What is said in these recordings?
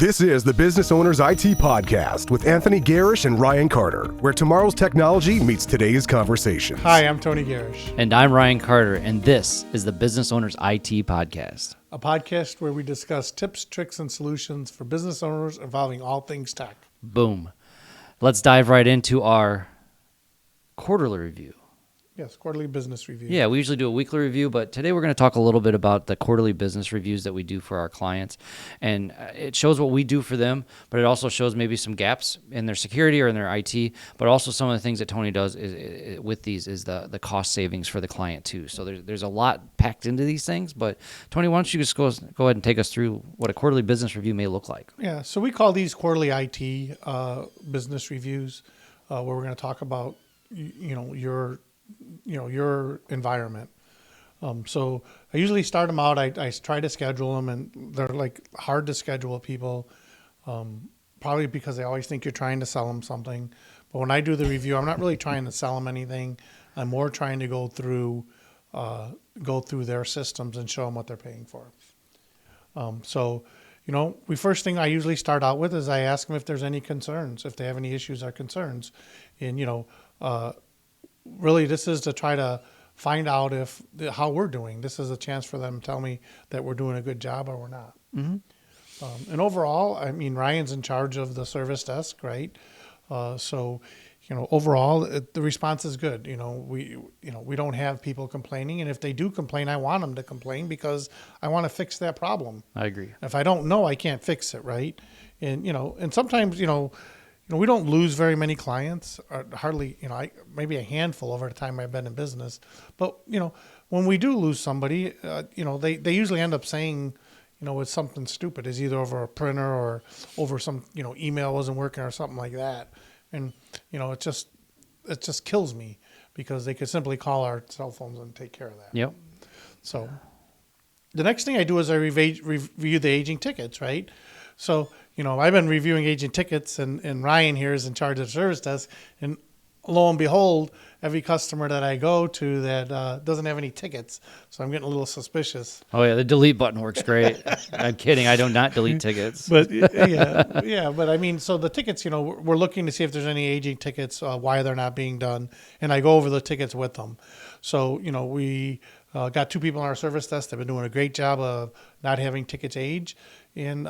This is the Business Owners IT Podcast with Anthony Gerasch and Ryan Carter, where tomorrow's technology meets today's conversations. Hi, I'm Tony Gerasch. And I'm Ryan Carter, and this is the Business Owners IT Podcast. A podcast where we discuss tips, tricks, and solutions for business owners involving all things tech. Boom. Let's dive right into our quarterly review. Yes, quarterly business review. Yeah, we usually do a weekly review, but today we're going to talk a little bit about the quarterly business reviews that we do for our clients. And it shows what we do for them, but it also shows maybe some gaps in their security or in their IT, but also some of the things that Tony does with these is the cost savings for the client too. So there's a lot packed into these things, but Tony, why don't you just go ahead and take us through what a quarterly business review may look like? Yeah, so we call these quarterly IT business reviews where we're going to talk about, your environment. So I usually start them out. I try to schedule them, and they're like hard to schedule people, probably because they always think you're trying to sell them something. But when I do the review, I'm not really trying to sell them anything. I'm more trying to go through their systems and show them what they're paying for. First thing I usually start out with is I ask them if there's any concerns, if they have any issues or concerns. And, really, this is to try to find out how we're doing. This is a chance for them to tell me that we're doing a good job or we're not. Mm-hmm. And overall, I mean, Ryan's in charge of the service desk, right? Overall, the response is good. We don't have people complaining, and if they do complain, I want them to complain because I want to fix that problem. I agree. If I don't know, I can't fix it, right? And and sometimes we don't lose very many clients, or hardly, maybe a handful over the time I've been in business. But, when we do lose somebody, they usually end up saying, it's something stupid. It's either over a printer or over some, email wasn't working or something like that. And, it just kills me because they could simply call our cell phones and take care of that. Yep. So the next thing I do is I review the aging tickets, right? So, I've been reviewing aging tickets, and Ryan here is in charge of the service desk. And lo and behold, every customer that I go to that doesn't have any tickets. So I'm getting a little suspicious. Oh, yeah, the delete button works great. I'm kidding. I do not delete tickets. But, yeah. But, I mean, so the tickets, we're looking to see if there's any aging tickets, why they're not being done. And I go over the tickets with them. So, we got two people on our service desk that have been doing a great job of not having tickets age. And,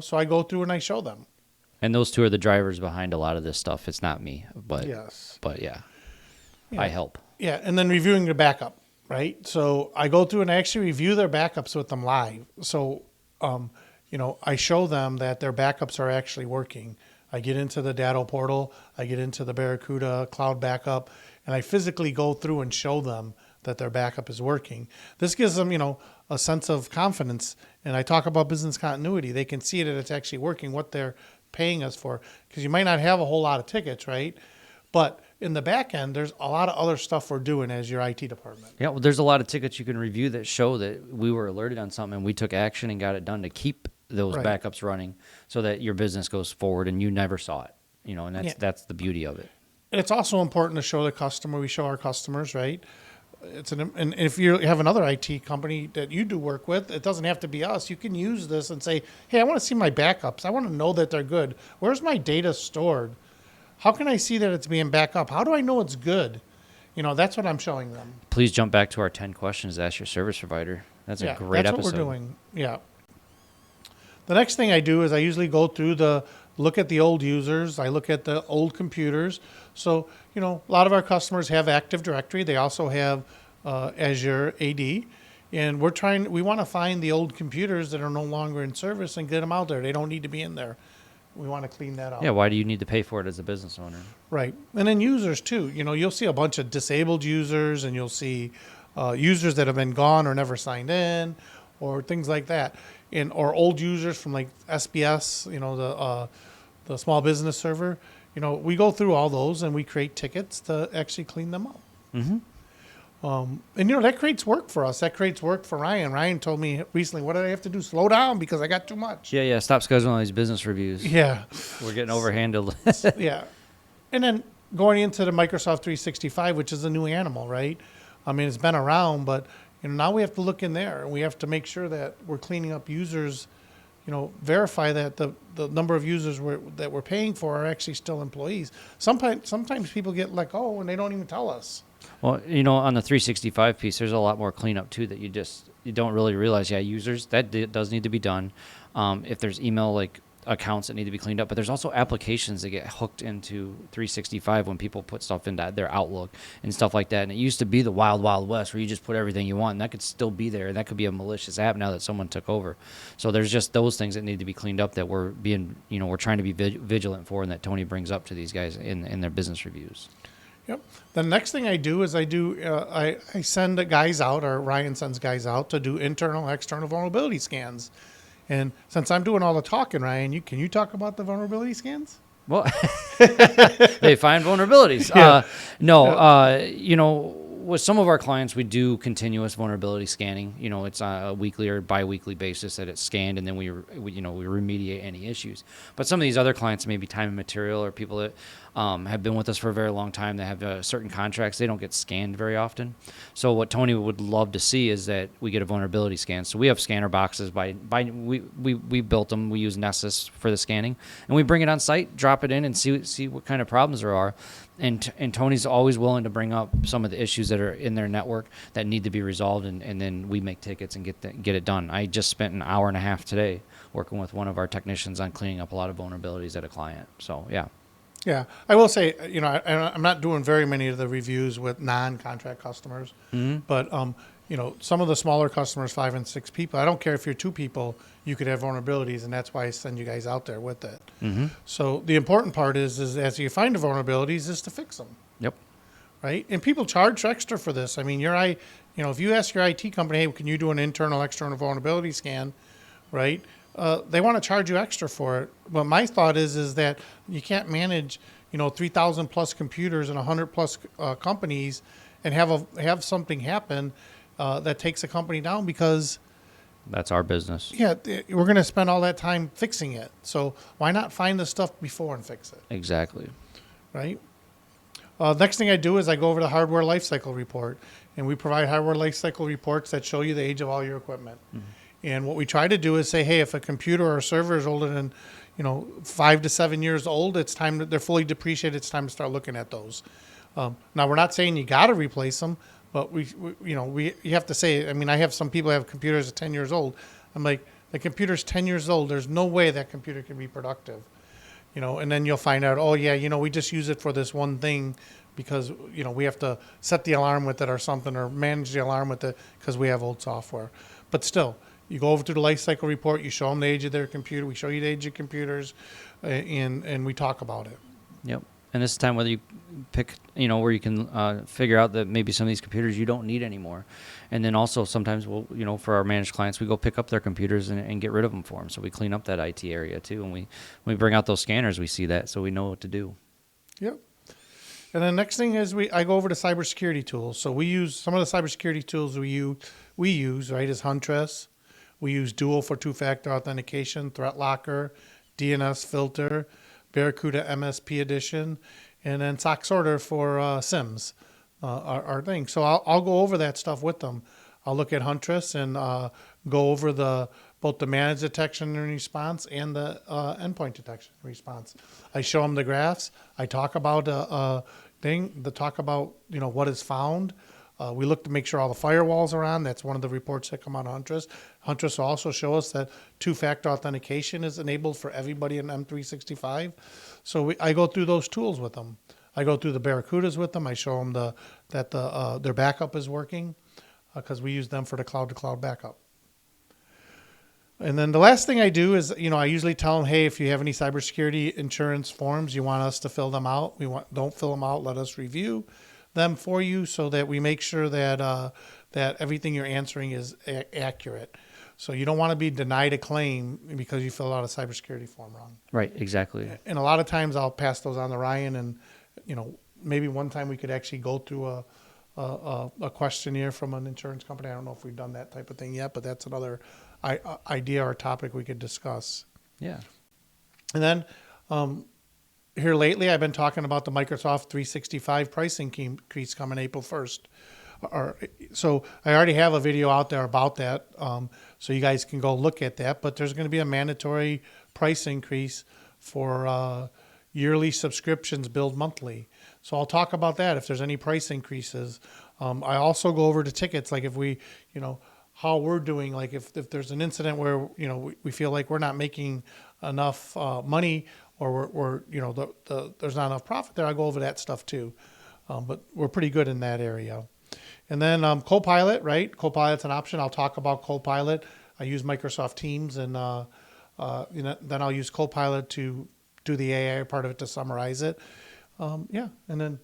so I go through and I show them. And those two are the drivers behind a lot of this stuff. It's not me, but yes. But yeah, I help. Yeah, and then reviewing the backup, right? So I go through and I actually review their backups with them live. So, I show them that their backups are actually working. I get into the Datto portal, I get into the Barracuda cloud backup, and I physically go through and show them that their backup is working. This gives them, a sense of confidence. And I talk about business continuity. They can see that it's actually working, what they're paying us for. Because you might not have a whole lot of tickets, right? But in the back end, there's a lot of other stuff we're doing as your IT department. Yeah, well, there's a lot of tickets you can review that show that we were alerted on something and we took action and got it done to keep those backups running so that your business goes forward and you never saw it. And that's the beauty of it. And it's also important to show the customer. We show our customers, right? And if you have another IT company that you do work with, it doesn't have to be us. You can use this and say, hey, I want to see my backups. I want to know that they're good. Where's my data stored? How can I see that it's being backed up? How do I know it's good? That's what I'm showing them. Please jump back to our 10 questions to ask your service provider. That's a great episode. That's what we're doing. Yeah. The next thing I do is I usually go through look at the old users. I look at the old computers. So, a lot of our customers have Active Directory. They also have Azure AD. And we want to find the old computers that are no longer in service and get them out there. They don't need to be in there. We want to clean that out. Yeah, why do you need to pay for it as a business owner? Right. And then users, too. You'll see a bunch of disabled users, and you'll see users that have been gone or never signed in or things like that. Or old users from like SBS, the small business server. We go through all those and we create tickets to actually clean them up. Mm-hmm. That creates work for us. That creates work for Ryan. Ryan told me recently, what did I have to do? Slow down because I got too much. Yeah. Stop scheduling these business reviews. Yeah. We're getting overhandled. Yeah. And then going into the Microsoft 365, which is a new animal, right? I mean, it's been around, but now we have to look in there and we have to make sure that we're cleaning up users verify that the number of users that we're paying for are actually still employees. Sometimes people get let go and they don't even tell us. Well, on the 365 piece, there's a lot more cleanup too that you don't really realize. Yeah, users does need to be done. If there's email accounts that need to be cleaned up, but there's also applications that get hooked into 365 when people put stuff into their Outlook and stuff like that. And it used to be the wild west where you just put everything you want, and that could still be there, and that could be a malicious app now that someone took over. So there's just those things that need to be cleaned up that we're trying to be vigilant for, and that Tony brings up to these guys in their business reviews. Yep. The next thing I do is I send guys out, or Ryan sends guys out to do internal, external vulnerability scans. And since I'm doing all the talking, Ryan, can you talk about the vulnerability scans? Well, they find vulnerabilities. Yeah. With some of our clients, we do continuous vulnerability scanning. It's on a weekly or bi-weekly basis that it's scanned, and then we remediate any issues. But some of these other clients, maybe time and material, or people that have been with us for a very long time, that have certain contracts, they don't get scanned very often. So what Tony would love to see is that we get a vulnerability scan. So we have scanner boxes we built them. We use Nessus for the scanning, and we bring it on site, drop it in, and see what kind of problems there are. And Tony's always willing to bring up some of the issues that are in their network that need to be resolved, and then we make tickets and get it done. I just spent an hour and a half today working with one of our technicians on cleaning up a lot of vulnerabilities at a client. So, yeah. Yeah, I will say, I'm not doing very many of the reviews with non-contract customers, but some of the smaller customers, 5 and 6 people, I don't care if you're 2 people, you could have vulnerabilities, and that's why I send you guys out there with it. Mm-hmm. So the important part is as you find the vulnerabilities, is to fix them. Yep. Right? And people charge extra for this. I mean, if you ask your IT company, hey, can you do an internal, external vulnerability scan, right? They want to charge you extra for it. But my thought is that you can't manage, 3,000 plus computers and 100 plus companies and have something happen that takes a company down, because that's our business. Yeah, we're going to spend all that time fixing it. So why not find the stuff before and fix it? Exactly. Right? Next thing I do is I go over the hardware lifecycle report, and we provide hardware lifecycle reports that show you the age of all your equipment. Mm-hmm. And what we try to do is say, hey, if a computer or a server is older than 5 to 7 years old, it's time that they're fully depreciated. It's time to start looking at those. Now, we're not saying you got to replace them, but you have to say. I mean, I have some people who have computers at 10 years old. I'm like, the computer's 10 years old. There's no way that computer can be productive. And then you'll find out, oh yeah, we just use it for this one thing because we have to set the alarm with it or something, or manage the alarm with it because we have old software. But still, you go over to the lifecycle report. You show them the age of their computer. We show you the age of computers, and we talk about it. Yep. And this is time whether you pick, where you can figure out that maybe some of these computers you don't need anymore. And then also sometimes for our managed clients, we go pick up their computers and get rid of them for them. So we clean up that IT area too. And we bring out those scanners, we see that, so we know what to do. Yep. And then next thing is I go over to cybersecurity tools. So we use some of the cybersecurity tools we use, right, is Huntress. We use Dual for two-factor authentication, ThreatLocker, DNS filter, Barracuda MSP edition, and then SOC sorter for SIMs, our thing. So I'll go over that stuff with them. I'll look at Huntress and go over both the managed detection and response and the endpoint detection and response. I show them the graphs. I talk about what is found. We look to make sure all the firewalls are on. That's one of the reports that come out of Huntress. Huntress will also show us that two-factor authentication is enabled for everybody in M365. So I go through those tools with them. I go through the Barracudas with them. I show them that their backup is working because we use them for the cloud-to-cloud backup. And then the last thing I do is, I usually tell them, hey, if you have any cybersecurity insurance forms, you want us to fill them out. Don't fill them out. Let us review them for you so that we make sure that everything you're answering is accurate. So you don't want to be denied a claim because you fill out a cybersecurity form wrong. Right, exactly. And a lot of times I'll pass those on to Ryan, and maybe one time we could actually go through a questionnaire from an insurance company. I don't know if we've done that type of thing yet, but that's another idea or topic we could discuss. Yeah. And then here lately, I've been talking about the Microsoft 365 pricing increase coming April 1st. So I already have a video out there about that, so you guys can go look at that. But there's going to be a mandatory price increase for yearly subscriptions billed monthly. So I'll talk about that if there's any price increases. I also go over to tickets, like if we, how we're doing, like if there's an incident where, we feel like we're not making enough money, or we're there's not enough profit there, I go over that stuff too. But we're pretty good in that area. And then Copilot, right? Copilot's an option. I'll talk about Copilot. I use Microsoft Teams, and then I'll use Copilot to do the AI part of it to summarize it. And then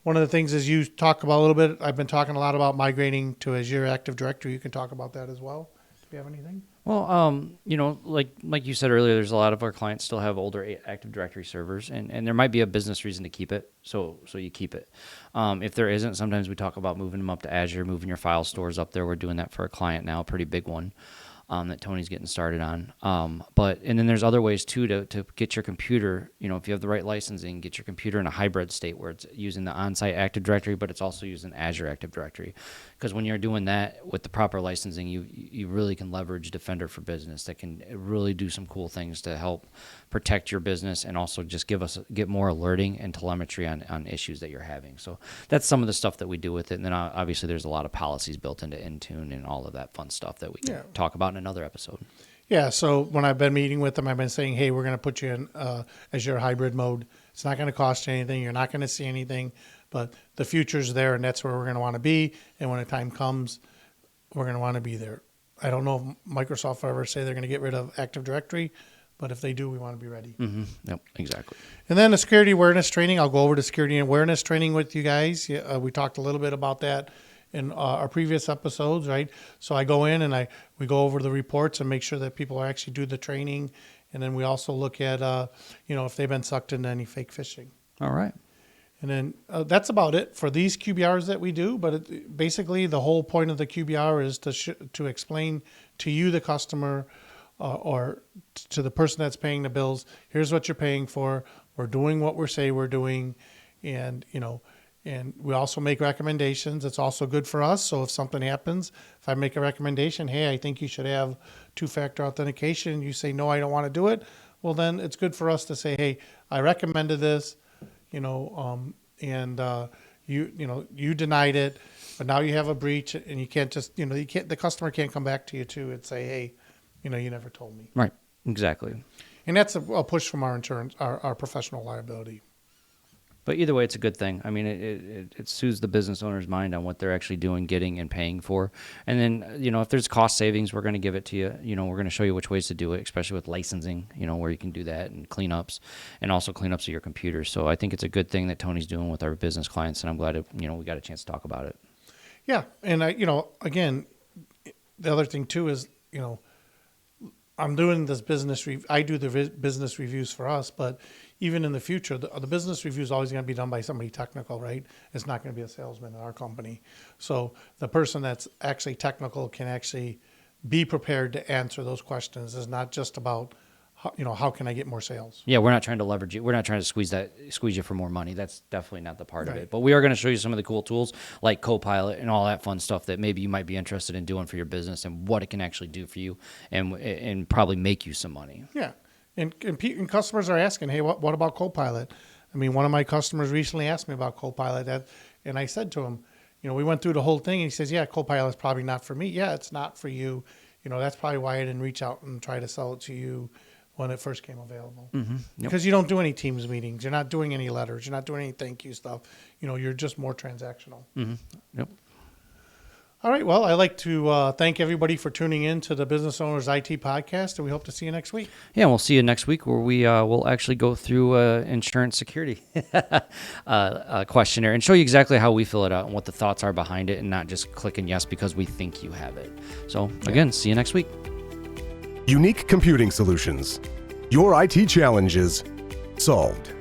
one of the things is you talk about a little bit. I've been talking a lot about migrating to Azure Active Directory. You can talk about that as well. Do you have anything? Well, like you said earlier, there's a lot of our clients still have older Active Directory servers, and there might be a business reason to keep it, so you keep it. If there isn't, sometimes we talk about moving them up to Azure, moving your file stores up there. We're doing that for a client now, a pretty big one. That Tony's getting started on. And then there's other ways too to get your computer, if you have the right licensing, get your computer in a hybrid state where it's using the on-site Active Directory, but it's also using Azure Active Directory. Because when you're doing that with the proper licensing, you really can leverage Defender for Business that can really do some cool things to help protect your business and also just get more alerting and telemetry on issues that you're having. So that's some of the stuff that we do with it. And then obviously there's a lot of policies built into Intune and all of that fun stuff that we can talk about in another episode. Yeah, so when I've been meeting with them, I've been saying, hey, we're going to put you in Azure hybrid mode. It's not going to cost you anything. You're not going to see anything, but the future's there, and that's where we're going to want to be. And when the time comes, we're going to want to be there. I don't know if Microsoft will ever say they're going to get rid of Active Directory, but if they do, we want to be ready. Mm-hmm. Yep, exactly. And then the security awareness training. I'll go over to security awareness training with you guys. We talked a little bit about that in our previous episodes, right? So I go in and we go over the reports and make sure that people actually do the training. And then we also look at, if they've been sucked into any fake phishing. All right. And then that's about it for these QBRs that we do. But basically the whole point of the QBR is to explain to you, the customer, or to the person that's paying the bills, here's what you're paying for. We're doing what we say we're doing. And we also make recommendations. It's also good for us. So if something happens, if I make a recommendation, hey, I think you should have two-factor authentication, you say, no, I don't want to do it. Well, then it's good for us to say, hey, I recommended this, and you denied it, but now you have a breach, and you can't just, the customer can't come back to you too and say, hey, you never told me. Right. Exactly. And that's a push from our insurance, our professional liability. But either way, it's a good thing. I mean, it soothes the business owner's mind on what they're actually doing, getting, and paying for. And then, if there's cost savings, we're going to give it to you. We're going to show you which ways to do it, especially with licensing, where you can do that, and cleanups, and also cleanups of your computer. So I think it's a good thing that Tony's doing with our business clients, and I'm glad we got a chance to talk about it. Yeah, and again, the other thing too is, I'm doing this business. I do the business reviews for us, but even in the future, the business review is always going to be done by somebody technical, right? It's not going to be a salesman in our company. So the person that's actually technical can actually be prepared to answer those questions. It's not just about, how can I get more sales? Yeah, we're not trying to leverage you. We're not trying to squeeze you for more money. That's definitely not the part of it. But we are going to show you some of the cool tools like Copilot and all that fun stuff that maybe you might be interested in doing for your business and what it can actually do for you and probably make you some money. Yeah. And customers are asking, hey, what about Copilot? I mean, one of my customers recently asked me about Copilot, and I said to him, we went through the whole thing, and he says, yeah, Copilot's probably not for me. Yeah, it's not for you. That's probably why I didn't reach out and try to sell it to you when it first came available. Mm-hmm. Yep. Because you don't do any Teams meetings. You're not doing any letters. You're not doing any thank you stuff. You're just more transactional. Mm-hmm. Yep. All right. Well, I'd like to thank everybody for tuning in to the Business Owners IT Podcast, and we hope to see you next week. Yeah, we'll see you next week where we will actually go through insurance security questionnaire and show you exactly how we fill it out and what the thoughts are behind it and not just clicking yes because we think you have it. So, again, see you next week. Unique computing solutions. Your IT challenges solved.